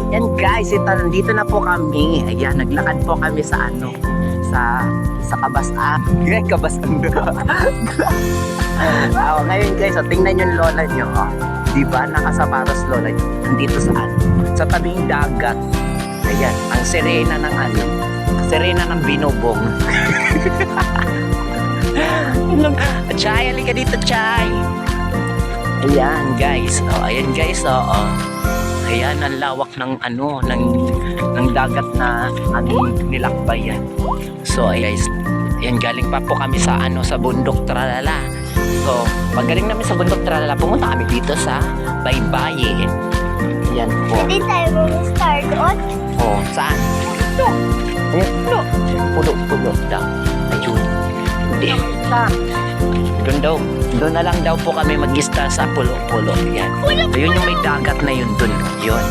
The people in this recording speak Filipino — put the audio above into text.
Yan guys, ito, nandito na po kami. Ayan, naglakad po kami sa ano, sa Kabasaan. Kabasaan ngayon guys, tingnan yung lola nyo. Diba, nakasapatos lola nyo. Nandito saan? Sa tabing dagat. Ayan, ang sirena ng ano, sirena ng binubong. Chay, halika dito, Chay. Ayan guys, ayan guys, ayan ang lawak ng ano, ng dagat na aming nilakbayan. So guys, ayan, galing pa po kami sa ano, sa bundok Tralala. So paggaling namin sa bundok Tralala, pumunta kami dito sa Baybayin. Ayan po. Hindi tayo mag-start doon. Oh, saan? Pulo. Pulo daw. Ayun. Hindi. Doon na lang daw po kami mag-ista sa pulo-pulo. Yan. Ayun yung may dagat na yun doon. Yun.